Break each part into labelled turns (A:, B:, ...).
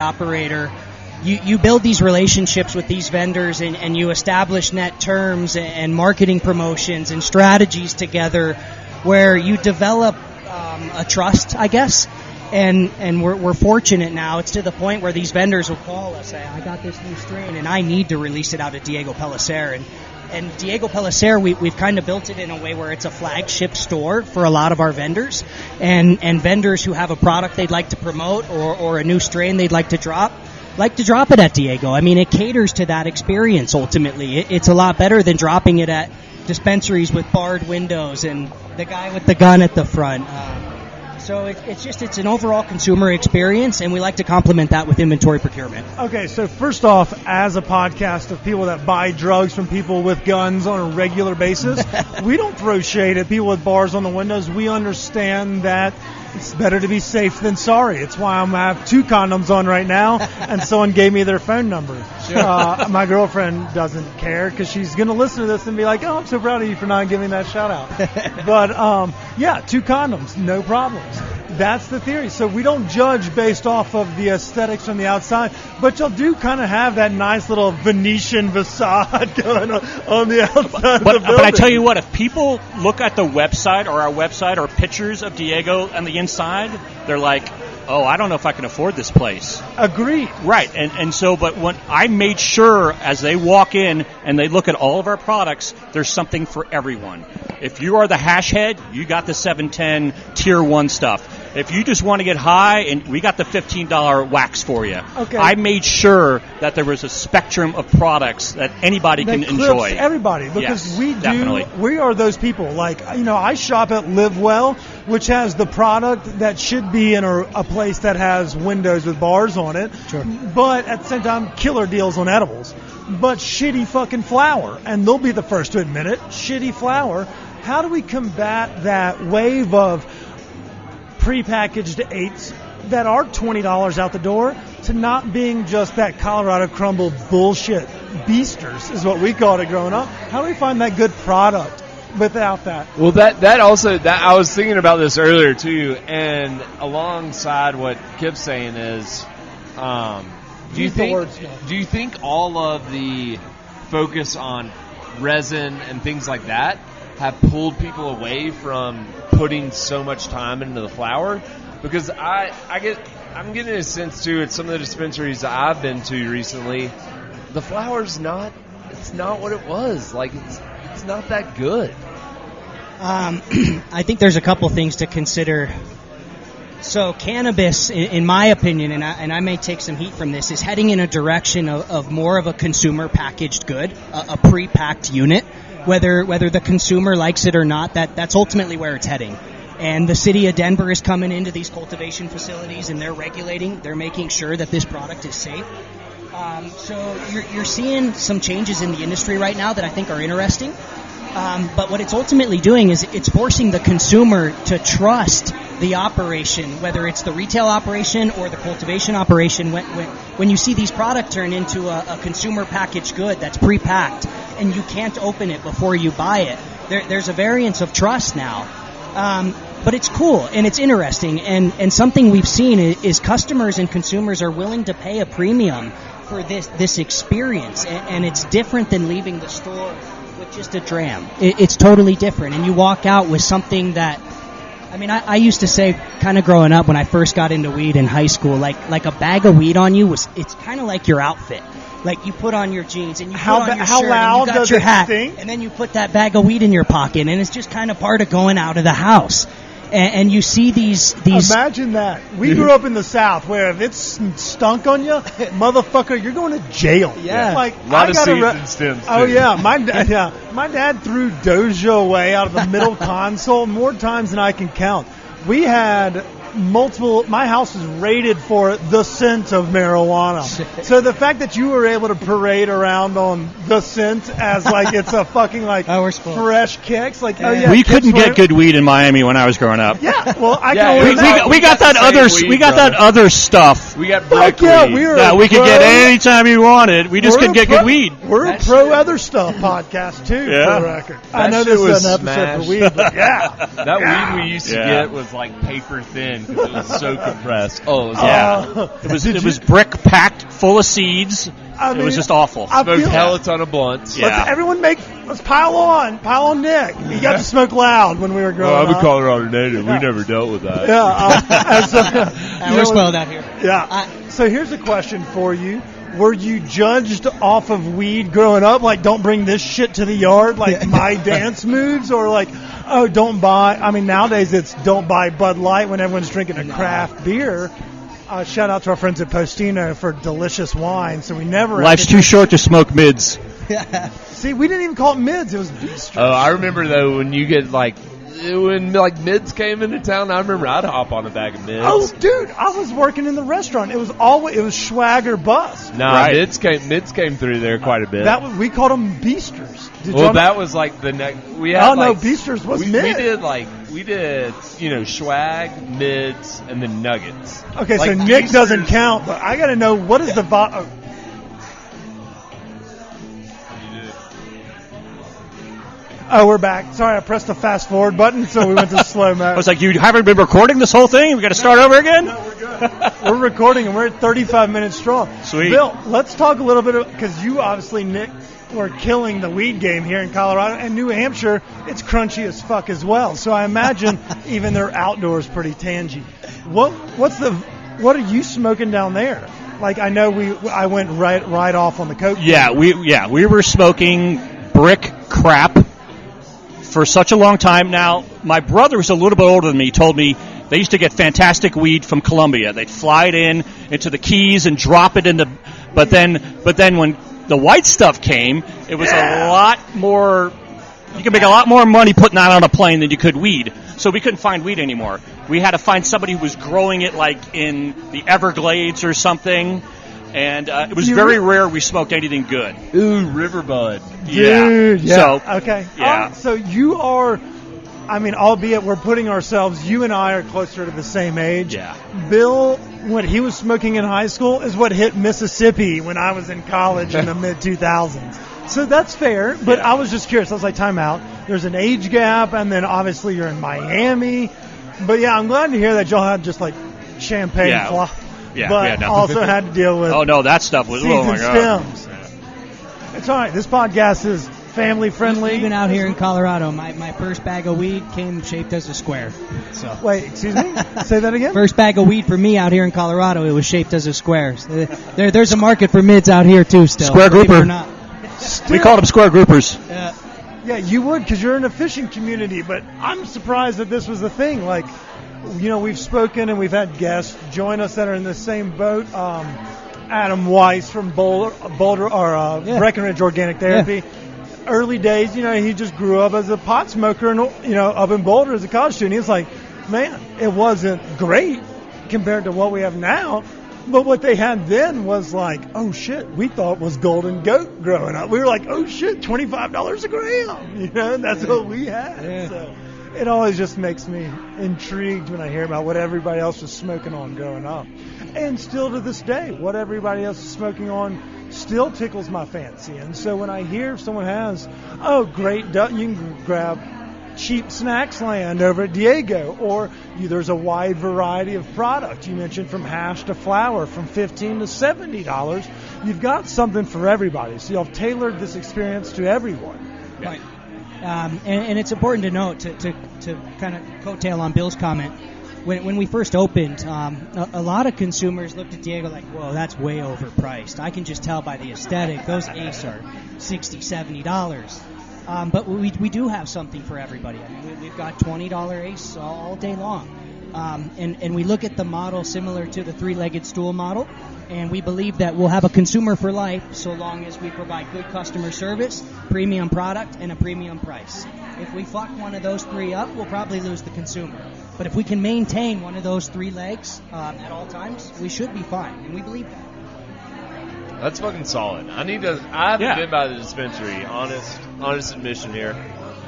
A: operator, you build these relationships with these vendors and you establish net terms and marketing promotions and strategies together where you develop a trust, I guess. And we're fortunate now. It's to the point where these vendors will call us, say, I got this new strain and I need to release it out of Diego Pellicer. And Diego Pellicer, we've kind of built it in a way where it's a flagship store for a lot of our vendors. And vendors who have a product they'd like to promote or a new strain they'd like to drop it at Diego. I mean, it caters to that experience ultimately. It's a lot better than dropping it at dispensaries with barred windows and the guy with the gun at the front. So it's an overall consumer experience, and we like to complement that with inventory procurement.
B: Okay, so first off, as a podcast of people that buy drugs from people with guns on a regular basis, we don't throw shade at people with bars on the windows. We understand that it's better to be safe than sorry. It's why I have 2 condoms on right now, and someone gave me their phone number. Sure. My girlfriend doesn't care because she's going to listen to this and be like, oh, I'm so proud of you for not giving that shout out. But, 2 condoms, no problems. That's the theory. So we don't judge based off of the aesthetics from the outside, but you do kind of have that nice little Venetian facade going on the outside of the building.
C: But I tell you what, if people look at the website or our website or pictures of Diego on the inside, they're like, oh, I don't know if I can afford this place.
B: Agreed.
C: Right. And so, but when I made sure as they walk in and they look at all of our products, there's something for everyone. If you are the hash head, you got the 710 tier 1 stuff. If you just want to get high, and we got the $15 wax for you. Okay. I made sure that there was a spectrum of products that anybody can enjoy.
B: Everybody, because
C: yes,
B: we are those people. Like, I shop at Live Well, which has the product that should be in a place that has windows with bars on it.
A: Sure.
B: But at the same time, killer deals on edibles. But shitty fucking flour, and they'll be the first to admit it. Shitty flour. How do we combat that wave of prepackaged 8s that are $20 out the door to not being just that Colorado Crumble bullshit beasters is what we called it growing up? How do we find that good product without that?
D: Well, that also I was thinking about this earlier too, and alongside what Kip's saying is, do you think all of the focus on resin and things like that have pulled people away from putting so much time into the flower? Because I'm getting a sense too at some of the dispensaries that I've been to recently, the flower's not what it was. Like it's not that good.
A: I think there's a couple things to consider. So cannabis, in my opinion, and I may take some heat from this, is heading in a direction of more of a consumer packaged good, a pre-packed unit. Whether the consumer likes it or not, that's ultimately where it's heading. And the city of Denver is coming into these cultivation facilities, and they're regulating. They're making sure that this product is safe. So you're seeing some changes in the industry right now that I think are interesting. But what it's ultimately doing is it's forcing the consumer to trust the operation, whether it's the retail operation or the cultivation operation. When you see these products turn into a consumer packaged good that's pre-packed and you can't open it before you buy it, there's a variance of trust now. But it's cool and it's interesting, and something we've seen is customers and consumers are willing to pay a premium for this experience, and it's different than leaving the store with just a dram. It's totally different, and you walk out with something that, I used to say, kind of growing up when I first got into weed in high school, like a bag of weed on you it's kind of like your outfit. Like you put on your jeans and you put on your shirt and you got your hat, and then you put that bag of weed in your pocket, and it's just kind of part of going out of the house. And you see these.
B: Imagine that. We grew up in the South where if it's stunk on you, motherfucker, you're going to jail.
A: Yeah.
B: Like,
D: a lot of seeds and stems.
B: Oh, yeah. My dad threw Doja away out of the middle console more times than I can count. We had my house was rated for the scent of marijuana. So the fact that you were able to parade around on the scent as like it's a fucking fresh kicks, like
C: we couldn't get good weed in Miami when I was growing up.
B: Yeah, well I can only
C: we got that other stuff.
D: We got brick
B: weed
C: that we could get anytime you wanted. We just couldn't get good weed.
B: We're a pro other stuff podcast too, for the record. I know this is an episode for weed, but yeah.
D: That weed we used to get was like paper thin because it was so compressed. Oh, it was
C: yeah. It was brick packed full of seeds. It was just awful.
D: Smoked hell a ton of blunts.
C: Yeah.
B: Let's pile on Nick. He got to smoke loud when we were growing up.
D: I'm a Colorado native. We never dealt with that.
B: Yeah.
A: We're spoiled out here.
B: Yeah. So here's a question for you. Were you judged off of weed growing up? Like, don't bring this shit to the yard, like my dance moves? Or like, oh, don't buy. I mean, nowadays it's don't buy Bud Light when everyone's drinking a craft beer. Shout out to our friends at Postino for delicious wine. So we never.
C: Life's too short to smoke mids.
B: See, we didn't even call it mids. It was bistros.
D: Oh, I remember though when you get when mids came into town. I remember I'd hop on a bag of mids.
B: Oh, dude, I was working in the restaurant. It was swag or bust.
D: Nah, right. mids came through there quite a bit.
B: We called them beasters.
D: That was like the next. We had
B: beasters was mid.
D: We did swag, mids, and then nuggets.
B: Okay, so Nick doesn't count, but I got to know what is the Oh, we're back. Sorry, I pressed the fast forward button, so we went to slow mode.
C: I was like, you haven't been recording this whole thing? We got to start over again?
B: No, we're good. We're recording, and we're at 35 minutes strong.
C: Sweet.
B: Bill, let's talk a little bit because you obviously, Nick, were killing the weed game here in Colorado, and New Hampshire, it's crunchy as fuck as well. So I imagine even their outdoors pretty tangy. What are you smoking down there? Like, I know I went right off on the coke.
C: Yeah, we were smoking brick crap for such a long time now. My brother was a little bit older than me. He told me they used to get fantastic weed from Colombia. They'd fly it into the Keys and drop it in the. But then when the white stuff came, it was a lot more. You could make a lot more money putting that on a plane than you could weed. So we couldn't find weed anymore. We had to find somebody who was growing it like in the Everglades or something. And it was very rare we smoked anything good.
D: Ooh, Riverbud.
B: Dude, yeah.
C: So,
B: okay.
C: Yeah.
B: So you are, albeit we're putting ourselves, you and I are closer to the same age.
C: Yeah.
B: Bill, what he was smoking in high school is what hit Mississippi when I was in college in the mid-2000s. So that's fair, but I was just curious. I was like, time out. There's an age gap, and then obviously you're in Miami. But, yeah, I'm glad to hear that y'all had just, like, champagne fluff.
C: Yeah,
B: but also had to deal with
C: that stuff was
B: seeds
C: oh my
B: and
C: God.
B: stems. It's all right. This podcast is family friendly.
A: Even out here in Colorado, my first bag of weed came shaped as a square. So
B: wait, excuse me? Say that again?
A: First bag of weed for me out here in Colorado, it was shaped as a square. There's a market for mids out here too still.
C: Square grouper. We called them square groupers.
B: Yeah, you would because you're in a fishing community, but I'm surprised that this was the thing. Like, we've spoken and we've had guests join us that are in the same boat. Adam Weiss from Breckenridge Organic Therapy.
A: Yeah.
B: Early days, he just grew up as a pot smoker and, up in Boulder as a college student. He was like, man, it wasn't great compared to what we have now. But what they had then was like, oh, shit, we thought was golden goat growing up. We were like, oh, shit, $25 a gram. That's what we had.
A: Yeah.
B: So it always just makes me intrigued when I hear about what everybody else was smoking on growing up. And still to this day, what everybody else is smoking on still tickles my fancy. And so when I hear someone has, great, you can grab cheap snacks land over at Diego, or there's a wide variety of product. You mentioned from hash to flour, from $15 to $70. You've got something for everybody. So you've tailored this experience to everyone.
A: Right. And it's important to note, to kind of coattail on Bill's comment, when we first opened, a lot of consumers looked at Diego like, whoa, that's way overpriced. I can just tell by the aesthetic. Those Ace are $60, $70. But we do have something for everybody. I mean, we've got $20 Ace all day long. And we look at the model similar to the three-legged stool model, and we believe that we'll have a consumer for life so long as we provide good customer service, premium product, and a premium price. If we fuck one of those three up, we'll probably lose the consumer. But if we can maintain one of those three legs at all times, we should be fine, and we believe that.
D: That's fucking solid. I haven't been by the dispensary. Honest admission here.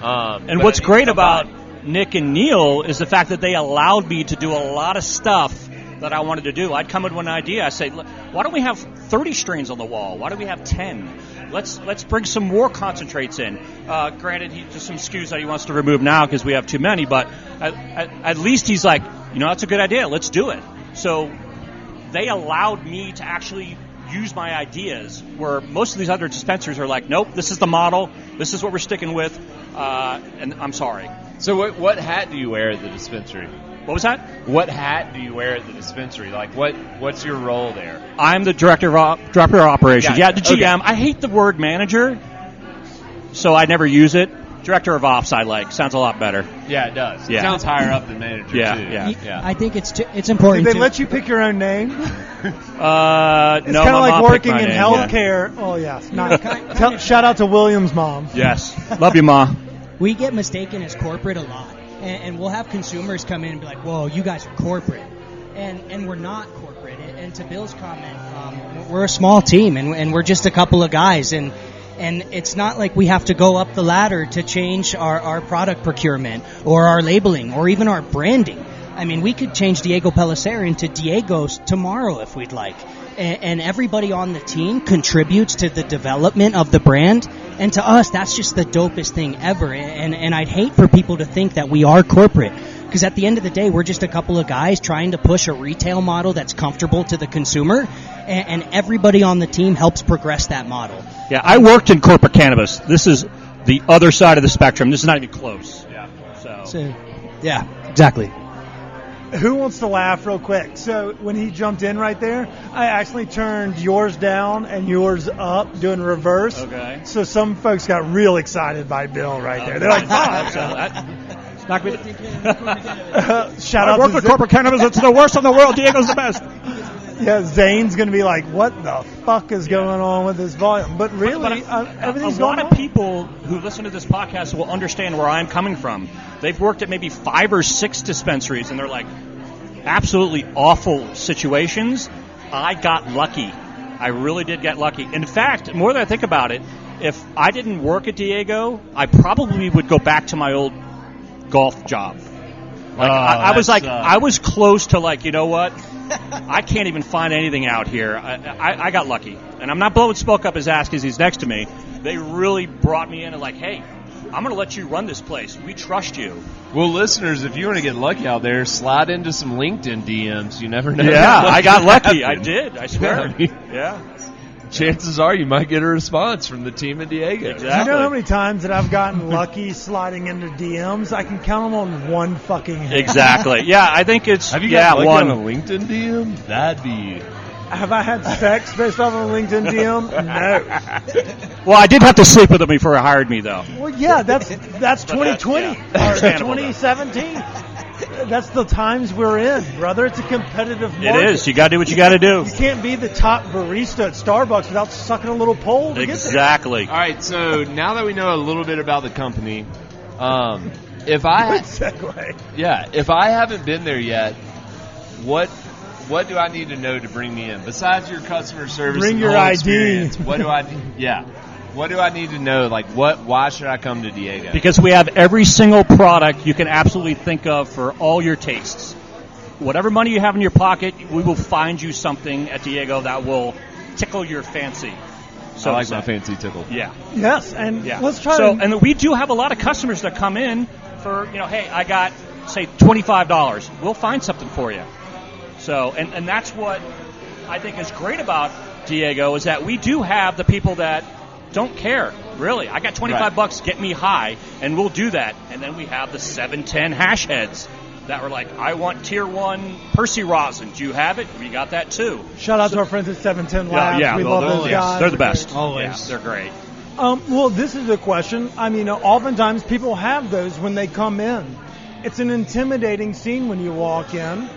C: And what's great about Nick and Neil is the fact that they allowed me to do a lot of stuff that I wanted to do. I'd come with one idea. I say, why don't we have 30 strains on the wall? Why don't we have 10? Let's bring some more concentrates in. Granted, just some SKUs that he wants to remove now because we have too many. But at least he's like, that's a good idea. Let's do it. So they allowed me to actually use my ideas, where most of these other dispensaries are like, nope, this is the model, this is what we're sticking with, and I'm sorry.
D: So what hat do you wear at the dispensary?
C: What was that?
D: What hat do you wear at the dispensary? Like, what's your role there?
C: I'm the director of operations.
D: Yeah,
C: the GM.
D: okay.
C: I hate the word manager, so I never use it. Director of ops I like. Sounds a lot better.
D: Yeah, it does.
C: Yeah.
D: It sounds higher up than manager,
C: Yeah,
D: too.
C: yeah.
A: I think it's important.
B: Did they let you pick your own name?
C: No,
B: It's
C: kind
B: kind of like working in healthcare. Oh, yes. Shout out to William's mom.
C: Yes. Love you, Ma.
A: We get mistaken as corporate a lot, and we'll have consumers come in and be like, "Whoa, you guys are corporate," and we're not corporate. And to Bill's comment, we're a small team, and we're just a couple of guys, and it's not like we have to go up the ladder to change our product procurement or our labeling or even our branding. I mean, we could change Diego Pellicer into Diego's tomorrow if we'd like. And everybody on the team contributes to the development of the brand. And to us, that's just the dopest thing ever. And I'd hate for people to think that we are corporate. Because at the end of the day, we're just a couple of guys trying to push a retail model that's comfortable to the consumer. And everybody on the team helps progress that model.
C: Yeah, I worked in corporate cannabis. This is the other side of the spectrum. This is not even close.
D: Yeah.
A: So yeah, exactly.
B: Who wants to laugh real quick? So when he jumped in right there, I actually turned yours down and yours up, doing reverse.
C: Okay.
B: So some folks got real excited by Bill right there. They're like, "Fuck!"
C: It's not good.
B: Shout
C: I
B: out
C: work
B: to
C: with corporate cannabis. It's the worst in the world. Diego's the best.
B: Yeah, Zane's going to be like, "What the fuck is going on with this volume?" But really, everything's
C: a
B: going
C: lot
B: on.
C: of people who listen to this podcast will understand where I'm coming from. They've worked at maybe 5 or 6 dispensaries, and they're like, absolutely awful situations. I got lucky. I really did get lucky. In fact, more than I think about it, if I didn't work at Diego, I probably would go back to my old golf job. I was close to like, you know what? I can't even find anything out here. I got lucky. And I'm not blowing smoke up his ass because he's next to me. They really brought me in and like, hey, I'm going to let you run this place. We trust you.
D: Well, listeners, if you want to get lucky out there, slide into some LinkedIn DMs. You never know.
C: Yeah, I got lucky. I did. I swear.
D: Yeah. Chances are you might get a response from the team at Diego.
C: Exactly.
B: Do you know how many times that I've gotten lucky sliding into DMs? I can count them on one fucking hand.
C: Exactly. Yeah, I think it's
D: Have you got lucky
C: one.
D: on a LinkedIn DM? That'd be.
B: Have I had sex based off of a LinkedIn DM? No.
C: Well, I did have to sleep with him before he hired me, though.
B: Well, yeah, that's 2020 or
C: Understandable,
B: 2017. That's the times we're in, brother. It's a competitive market.
C: It is. You got to do what you got to do.
B: You can't be the top barista at Starbucks without sucking a little pole to
C: Exactly.
D: All right, so now that we know a little bit about the company, if I haven't been there yet, what do I need to know to bring me in besides your customer service?
B: Bring
D: and
B: your
D: whole
B: ID.
D: experience, what do I? Yeah. What do I need to know? Like, why should I come to Diego?
C: Because we have every single product you can absolutely think of for all your tastes. Whatever money you have in your pocket, we will find you something at Diego that will tickle your fancy. So
D: I like my fancy tickle.
C: Yeah.
B: Yes, and
C: Yeah.
B: let's try
C: And we do have a lot of customers that come in for, hey, I got, say, $25. We'll find something for you. So, and that's what I think is great about Diego is that we do have the people that don't care, really. I got $25, get me high, and we'll do that. And then we have the 710 hash heads that were like, I want tier 1 Percy rosin. Do you have it? We got that too.
B: Shout out to our friends at 710 Labs.
C: Yeah,
B: we love those guys.
C: They're the best.
A: Always.
C: Yeah, they're great.
B: Well, this is a question. I mean, oftentimes people have those when they come in. It's an intimidating scene when you walk in.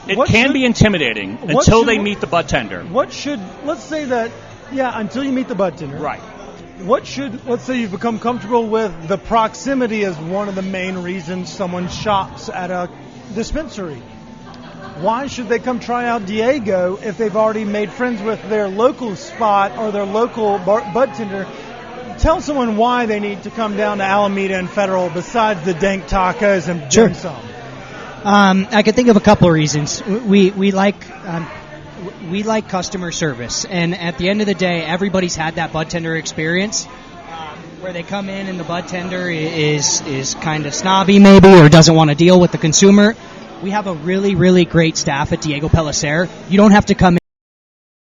C: It can be intimidating until they meet the bud tender.
B: Let's say that, until you meet the bud tender.
C: Right.
B: Let's say you've become comfortable with the proximity as one of the main reasons someone shops at a dispensary. Why should they come try out Diego if they've already made friends with their local spot or their local bud tender? Tell someone why they need to come down to Alameda and Federal besides the dank tacos and dim sum.
A: I could think of a couple of reasons. We like customer service, and at the end of the day, everybody's had that bud tender experience. where they come in and the bud tender is kind of snobby maybe or doesn't want to deal with the consumer. We have a really, really great staff at Diego Pellicer. You don't have to come